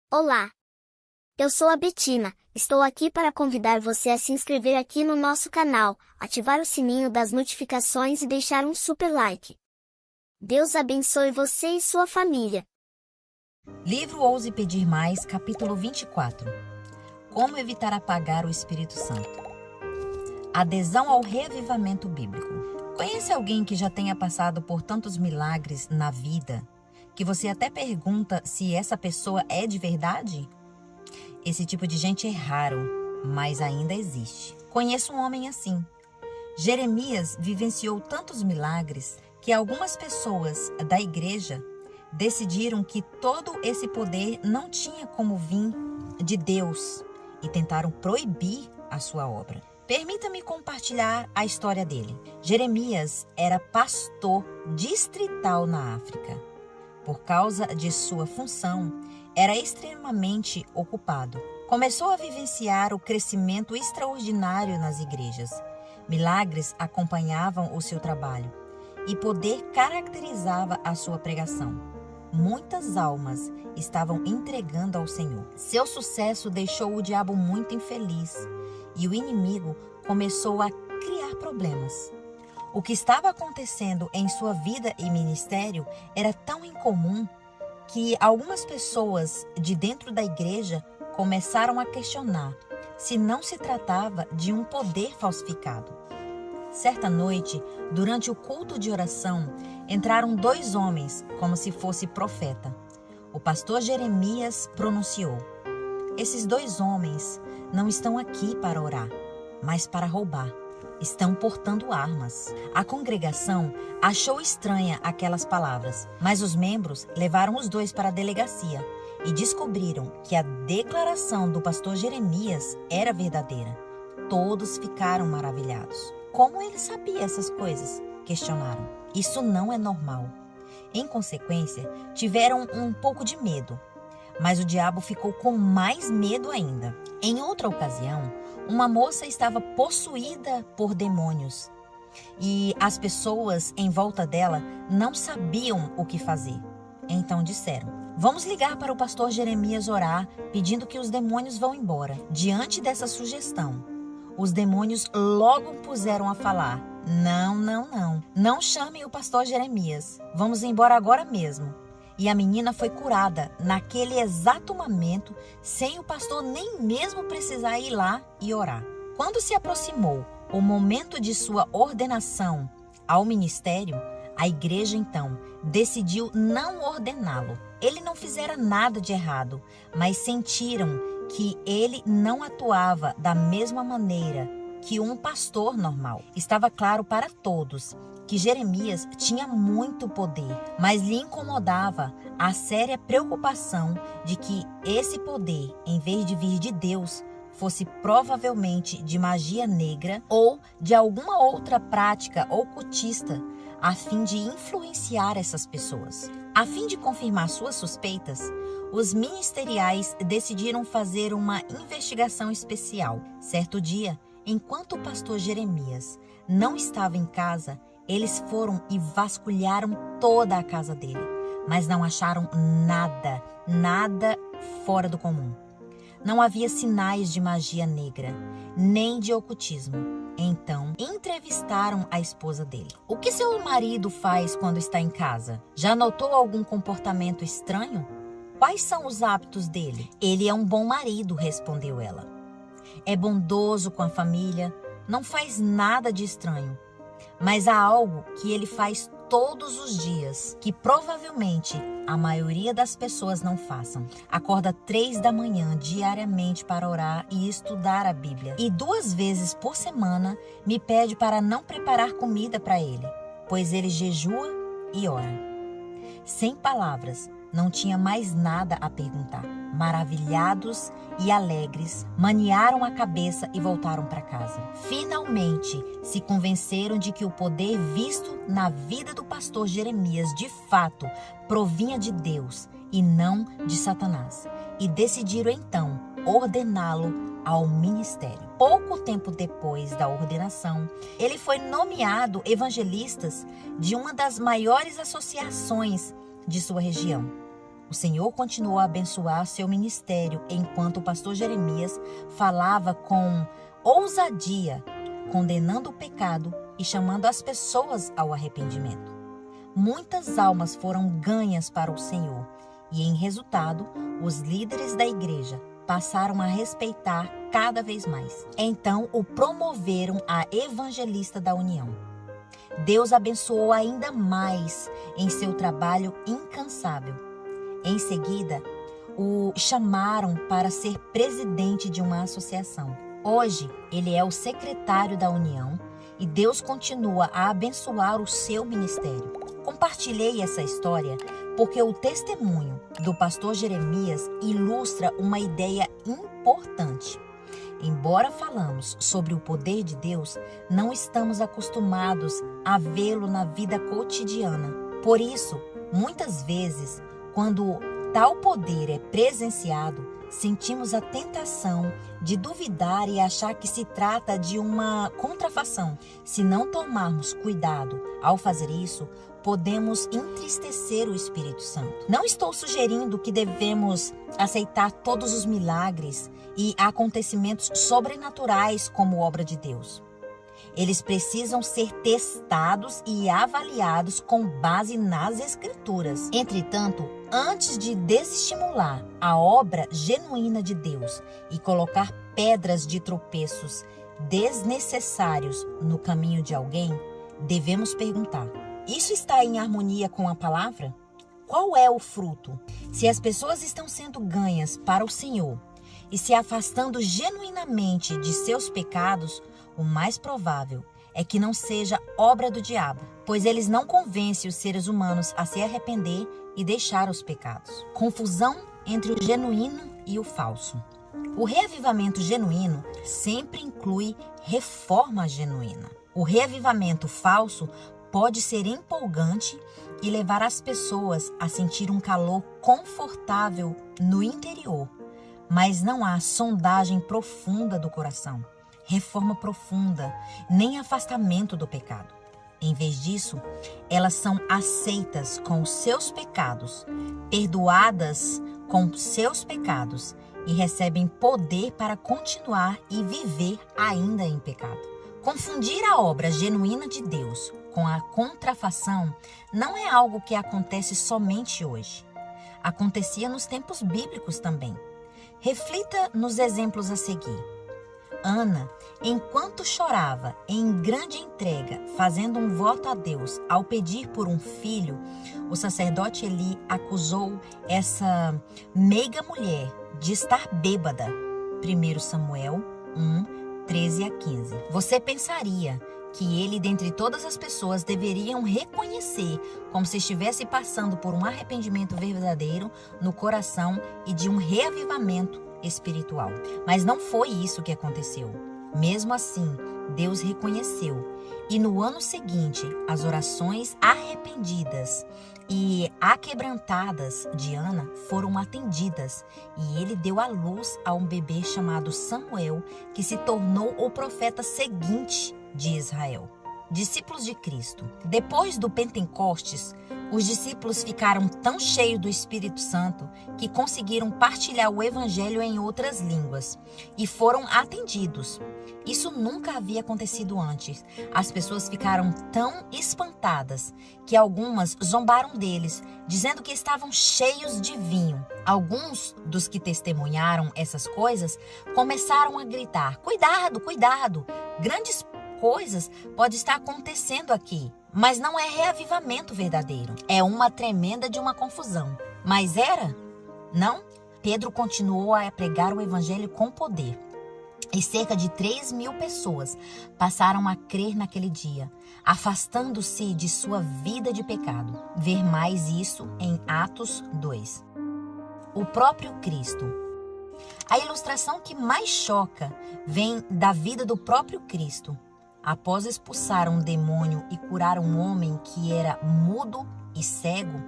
Olá, eu sou a Betina, estou aqui para convidar você a se inscrever aqui no nosso canal, ativar o sininho das notificações e deixar um super like. Deus abençoe você e sua família. Livro Ouse Pedir Mais, capítulo 24. Como evitar apagar o Espírito Santo. Adesão ao reavivamento bíblico. Conhece alguém que já tenha passado por tantos milagres na vida, que você até pergunta se essa pessoa é de verdade? Esse tipo de gente é raro, mas ainda existe. Conheço um homem assim. Jeremias vivenciou tantos milagres que algumas pessoas da igreja decidiram que todo esse poder não tinha como vir de Deus e tentaram proibir a sua obra. Permita-me compartilhar a história dele. Jeremias era pastor distrital na África. Por causa de sua função, era extremamente ocupado. Começou a vivenciar o crescimento extraordinário nas igrejas. Milagres acompanhavam o seu trabalho e poder caracterizava a sua pregação. Muitas almas estavam entregando ao Senhor. Seu sucesso deixou o diabo muito infeliz e o inimigo começou a criar problemas. O que estava acontecendo em sua vida e ministério era tão incomum que algumas pessoas de dentro da igreja começaram a questionar se não se tratava de um poder falsificado. Certa noite, durante o culto de oração, entraram dois homens como se fosse profeta. O pastor Jeremias pronunciou: "Esses dois homens não estão aqui para orar, mas para roubar. Estão portando armas." A congregação achou estranha aquelas palavras, mas os membros levaram os dois para a delegacia e descobriram que a declaração do pastor Jeremias era verdadeira. Todos ficaram maravilhados. Como ele sabia essas coisas? Questionaram. Isso não é normal. Em consequência, tiveram um pouco de medo, mas o diabo ficou com mais medo ainda. Em outra ocasião, uma moça estava possuída por demônios e as pessoas em volta dela não sabiam o que fazer. Então disseram: "Vamos ligar para o pastor Jeremias orar, pedindo que os demônios vão embora." Diante dessa sugestão, os demônios logo puseram a falar: Não chamem o pastor Jeremias. Vamos embora agora mesmo." E a menina foi curada naquele exato momento, sem o pastor nem mesmo precisar ir lá e orar. Quando se aproximou o momento de sua ordenação ao ministério, a igreja então decidiu não ordená-lo. Ele não fizera nada de errado, mas sentiram que ele não atuava da mesma maneira que um pastor normal. Estava claro para todos que Jeremias tinha muito poder, mas lhe incomodava a séria preocupação de que esse poder, em vez de vir de Deus, fosse provavelmente de magia negra ou de alguma outra prática ocultista, a fim de influenciar essas pessoas. A fim de confirmar suas suspeitas, os ministeriais decidiram fazer uma investigação especial. Certo dia, enquanto o pastor Jeremias não estava em casa, eles foram e vasculharam toda a casa dele, mas não acharam nada fora do comum. Não havia sinais de magia negra, nem de ocultismo. Então, entrevistaram a esposa dele. "O que seu marido faz quando está em casa? Já notou algum comportamento estranho? Quais são os hábitos dele?" "Ele é um bom marido", respondeu ela. "É bondoso com a família, não faz nada de estranho. Mas há algo que ele faz todos os dias, que provavelmente a maioria das pessoas não façam. Acorda 3 da manhã diariamente para orar e estudar a Bíblia. E 2 vezes por semana me pede para não preparar comida para ele, pois ele jejua e ora." Sem palavras, não tinha mais nada a perguntar. Maravilhados e alegres, maniaram a cabeça e voltaram para casa. Finalmente, se convenceram de que o poder visto na vida do pastor Jeremias de fato provinha de Deus e não de Satanás, e decidiram então ordená-lo ao ministério. Pouco tempo depois da ordenação, ele foi nomeado evangelista de uma das maiores associações de sua região. O Senhor continuou a abençoar seu ministério enquanto o pastor Jeremias falava com ousadia, condenando o pecado e chamando as pessoas ao arrependimento. Muitas almas foram ganhas para o Senhor e, em resultado, os líderes da igreja passaram a respeitar cada vez mais. Então, o promoveram a evangelista da União. Deus abençoou ainda mais em seu trabalho incansável. Em seguida, o chamaram para ser presidente de uma associação. Hoje, ele é o secretário da União e Deus continua a abençoar o seu ministério. Compartilhei essa história porque o testemunho do pastor Jeremias ilustra uma ideia importante. Embora falamos sobre o poder de Deus, não estamos acostumados a vê-lo na vida cotidiana. Por isso, muitas vezes, quando tal poder é presenciado, sentimos a tentação de duvidar e achar que se trata de uma contrafação. Se não tomarmos cuidado ao fazer isso, podemos entristecer o Espírito Santo. Não estou sugerindo que devemos aceitar todos os milagres e acontecimentos sobrenaturais como obra de Deus. Eles precisam ser testados e avaliados com base nas Escrituras. Entretanto, antes de desestimular a obra genuína de Deus e colocar pedras de tropeços desnecessários no caminho de alguém, devemos perguntar: isso está em harmonia com a palavra? Qual é o fruto? Se as pessoas estão sendo ganhas para o Senhor e se afastando genuinamente de seus pecados, o mais provável é que não seja obra do diabo, pois eles não convencem os seres humanos a se arrepender e deixar os pecados. Confusão entre o genuíno e o falso. O reavivamento genuíno sempre inclui reforma genuína. O reavivamento falso pode ser empolgante e levar as pessoas a sentir um calor confortável no interior, mas não há sondagem profunda do coração, reforma profunda, nem afastamento do pecado. Em vez disso, elas são aceitas com os seus pecados, perdoadas com seus pecados e recebem poder para continuar e viver ainda em pecado. Confundir a obra genuína de Deus com a contrafação não é algo que acontece somente hoje. Acontecia nos tempos bíblicos também. Reflita nos exemplos a seguir. Ana, enquanto chorava em grande entrega, fazendo um voto a Deus ao pedir por um filho, o sacerdote Eli acusou essa meiga mulher de estar bêbada. 1 Samuel 1, 13 a 15. Você pensaria que ele, dentre todas as pessoas, deveriam reconhecer como se estivesse passando por um arrependimento verdadeiro no coração e de um reavivamento espiritual. Mas não foi isso que aconteceu. Mesmo assim, Deus reconheceu. E no ano seguinte, as orações arrependidas e aquebrantadas de Ana foram atendidas. E ele deu à luz a um bebê chamado Samuel, que se tornou o profeta seguinte de Israel. Discípulos de Cristo. Depois do Pentecostes, os discípulos ficaram tão cheios do Espírito Santo que conseguiram partilhar o Evangelho em outras línguas e foram atendidos. Isso nunca havia acontecido antes. As pessoas ficaram tão espantadas que algumas zombaram deles, dizendo que estavam cheios de vinho. Alguns dos que testemunharam essas coisas começaram a gritar: "Cuidado, cuidado! Grandes coisas podem estar acontecendo aqui." Mas não é reavivamento verdadeiro. É uma tremenda de uma confusão. Mas era? Não? Pedro continuou a pregar o evangelho com poder. E cerca de 3.000 pessoas passaram a crer naquele dia, afastando-se de sua vida de pecado. Ver mais isso em Atos 2. O próprio Cristo. A ilustração que mais choca vem da vida do próprio Cristo. Após expulsar um demônio e curar um homem que era mudo e cego,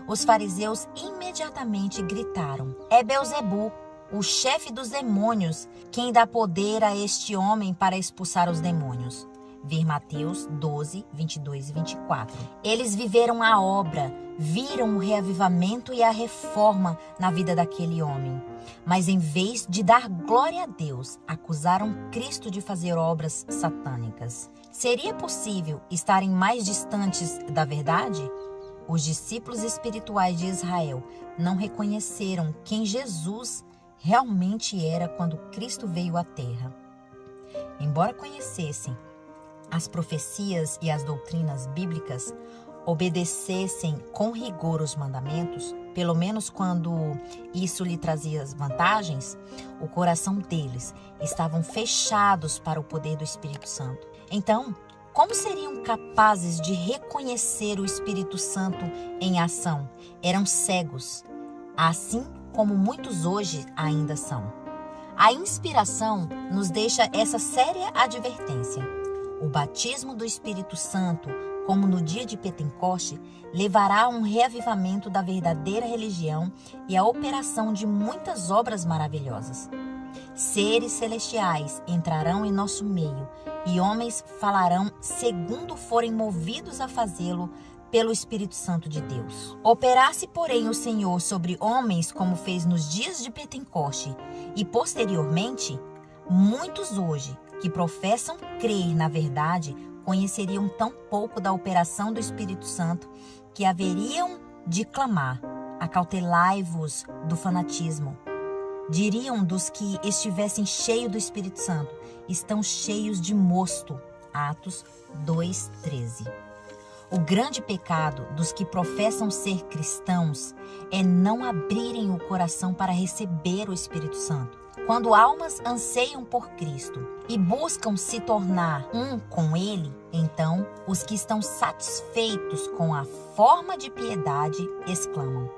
os fariseus imediatamente gritaram: "É Beelzebu, o chefe dos demônios, quem dá poder a este homem para expulsar os demônios." Ver Mateus 12, 22 e 24. Eles viveram a obra viram o reavivamento e a reforma na vida daquele homem. Mas em vez de dar glória a Deus, acusaram Cristo de fazer obras satânicas. Seria possível estarem mais distantes da verdade? Os discípulos espirituais de Israel não reconheceram quem Jesus realmente era quando Cristo veio à Terra. Embora conhecessem as profecias e as doutrinas bíblicas, obedecessem com rigor os mandamentos, pelo menos quando isso lhe trazia vantagens, o coração deles estavam fechados para o poder do Espírito Santo. Então, como seriam capazes de reconhecer o Espírito Santo em ação? Eram cegos, assim como muitos hoje ainda são. A inspiração nos deixa essa séria advertência. O batismo do Espírito Santo, como no dia de Pentecoste, levará a um reavivamento da verdadeira religião e a operação de muitas obras maravilhosas. Seres celestiais entrarão em nosso meio e homens falarão segundo forem movidos a fazê-lo pelo Espírito Santo de Deus. Operasse, porém, o Senhor sobre homens como fez nos dias de Pentecoste e posteriormente, muitos hoje que professam crer na verdade conheceriam tão pouco da operação do Espírito Santo que haveriam de clamar: acautelai-vos do fanatismo. Diriam dos que estivessem cheios do Espírito Santo: estão cheios de mosto. Atos 2:13. O grande pecado dos que professam ser cristãos é não abrirem o coração para receber o Espírito Santo. Quando almas anseiam por Cristo e buscam se tornar um com Ele, então os que estão satisfeitos com a forma de piedade exclamam: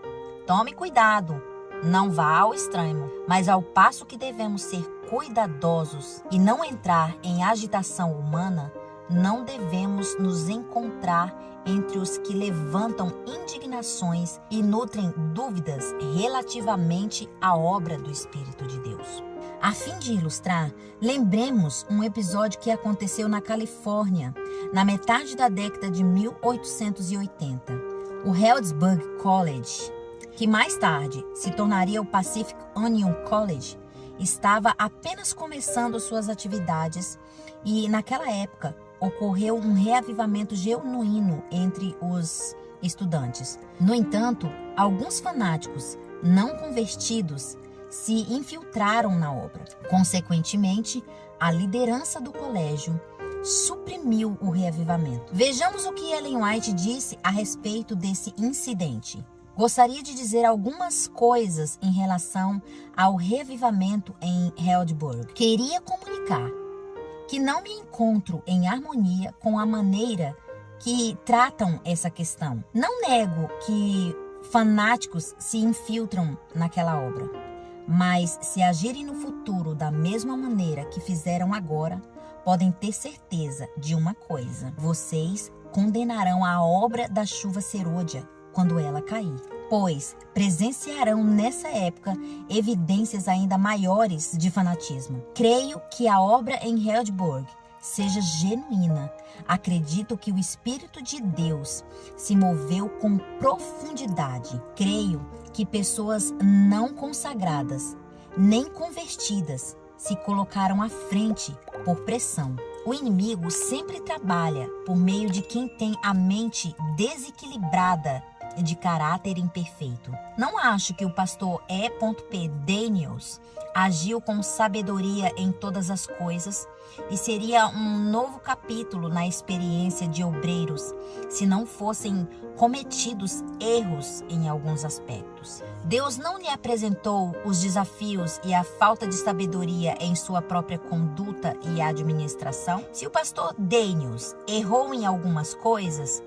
tome cuidado, não vá ao extremo, mas ao passo que devemos ser cuidadosos e não entrar em agitação humana, não devemos nos encontrar entre os que levantam indignações e nutrem dúvidas relativamente à obra do Espírito de Deus. A fim de ilustrar, lembremos um episódio que aconteceu na Califórnia, na metade da década de 1880. O Healdsburg College, que mais tarde se tornaria o Pacific Union College, estava apenas começando suas atividades e, naquela época, ocorreu um reavivamento genuíno entre os estudantes. No entanto, alguns fanáticos não convertidos se infiltraram na obra. Consequentemente, a liderança do colégio suprimiu o reavivamento. Vejamos o que Ellen White disse a respeito desse incidente. Gostaria de dizer algumas coisas em relação ao reavivamento em Healdsburg. Queria comunicar que não me encontro em harmonia com a maneira que tratam essa questão. Não nego que fanáticos se infiltram naquela obra, mas se agirem no futuro da mesma maneira que fizeram agora, podem ter certeza de uma coisa: vocês condenarão a obra da chuva serôdia quando ela cair, pois presenciarão nessa época evidências ainda maiores de fanatismo. Creio que a obra em Healdsburg seja genuína. Acredito que o Espírito de Deus se moveu com profundidade. Creio que pessoas não consagradas, nem convertidas, se colocaram à frente por pressão. O inimigo sempre trabalha por meio de quem tem a mente desequilibrada de caráter imperfeito. Não acho que o pastor E.P. Daniels agiu com sabedoria em todas as coisas e seria um novo capítulo na experiência de obreiros se não fossem cometidos erros em alguns aspectos. Deus não lhe apresentou os desafios e a falta de sabedoria em sua própria conduta e administração? Se o pastor Daniels errou em algumas coisas,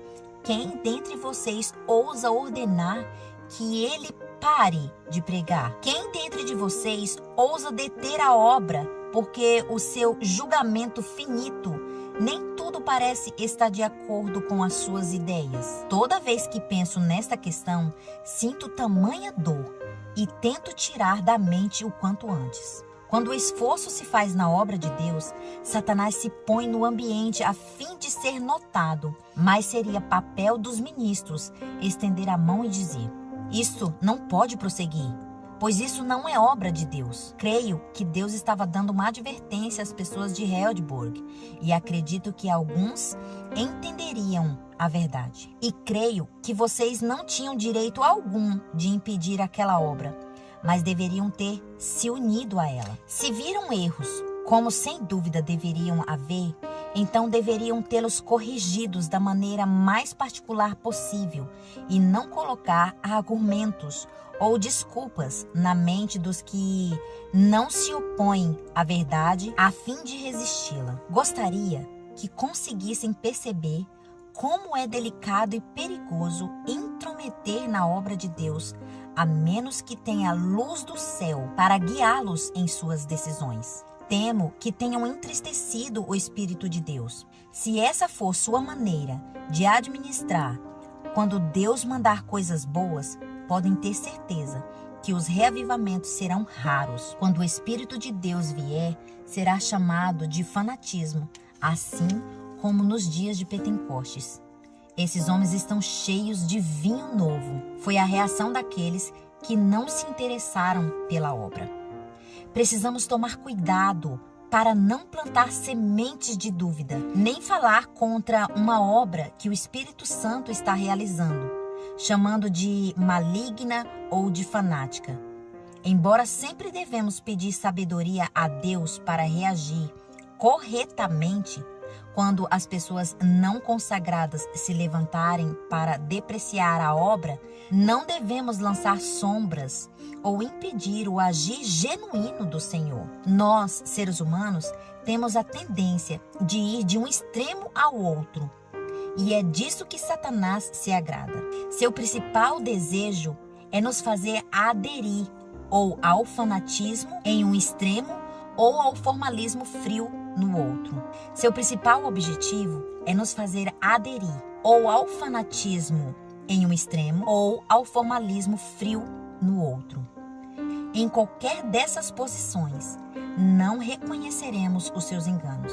quem dentre vocês ousa ordenar que ele pare de pregar? Quem dentre de vocês ousa deter a obra, porque o seu julgamento finito nem tudo parece estar de acordo com as suas ideias? Toda vez que penso nesta questão, sinto tamanha dor e tento tirar da mente o quanto antes. Quando o esforço se faz na obra de Deus, Satanás se põe no ambiente a fim de ser notado, mas seria papel dos ministros estender a mão e dizer: isso não pode prosseguir, pois isso não é obra de Deus. Creio que Deus estava dando uma advertência às pessoas de Heidelberg e acredito que alguns entenderiam a verdade. E creio que vocês não tinham direito algum de impedir aquela obra, mas deveriam ter se unido a ela. Se viram erros, como sem dúvida deveriam haver, então deveriam tê-los corrigidos da maneira mais particular possível e não colocar argumentos ou desculpas na mente dos que não se opõem à verdade a fim de resisti-la. Gostaria que conseguissem perceber como é delicado e perigoso intrometer na obra de Deus, a menos que tenha a luz do céu para guiá-los em suas decisões. Temo que tenham entristecido o Espírito de Deus. Se essa for sua maneira de administrar, quando Deus mandar coisas boas, podem ter certeza que os reavivamentos serão raros. Quando o Espírito de Deus vier, será chamado de fanatismo, assim como nos dias de Pentecostes. Esses homens estão cheios de vinho novo. Foi a reação daqueles que não se interessaram pela obra. Precisamos tomar cuidado para não plantar sementes de dúvida, nem falar contra uma obra que o Espírito Santo está realizando, chamando de maligna ou de fanática. Embora sempre devemos pedir sabedoria a Deus para reagir corretamente, quando as pessoas não consagradas se levantarem para depreciar a obra, não devemos lançar sombras ou impedir o agir genuíno do Senhor. Nós, seres humanos, temos a tendência de ir de um extremo ao outro. E é disso que Satanás se agrada. Seu principal desejo é nos fazer aderir ou ao fanatismo em um extremo ou ao formalismo frio no outro. Seu principal objetivo é nos fazer aderir ou ao fanatismo em um extremo ou ao formalismo frio no outro. Em qualquer dessas posições, não reconheceremos os seus enganos.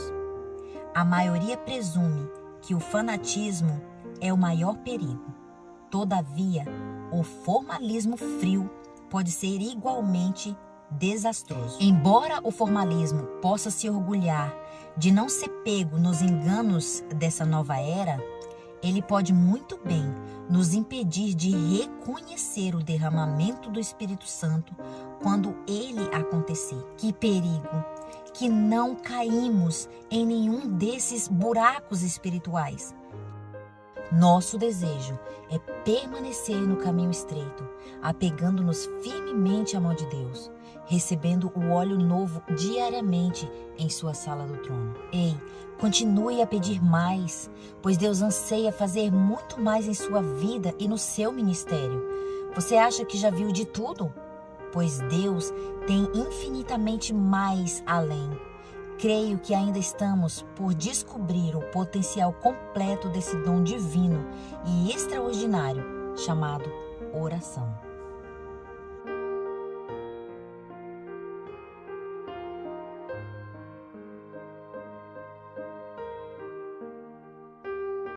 A maioria presume que o fanatismo é o maior perigo. Todavia, o formalismo frio pode ser igualmente desastroso. Embora o formalismo possa se orgulhar de não ser pego nos enganos dessa nova era, ele pode muito bem nos impedir de reconhecer o derramamento do Espírito Santo quando ele acontecer. Que perigo! Que não caímos em nenhum desses buracos espirituais. Nosso desejo é permanecer no caminho estreito, apegando-nos firmemente à mão de Deus, recebendo o óleo novo diariamente em sua sala do trono. Ei, continue a pedir mais, pois Deus anseia fazer muito mais em sua vida e no seu ministério. Você acha que já viu de tudo? Pois Deus tem infinitamente mais além. Creio que ainda estamos por descobrir o potencial completo desse dom divino e extraordinário chamado oração.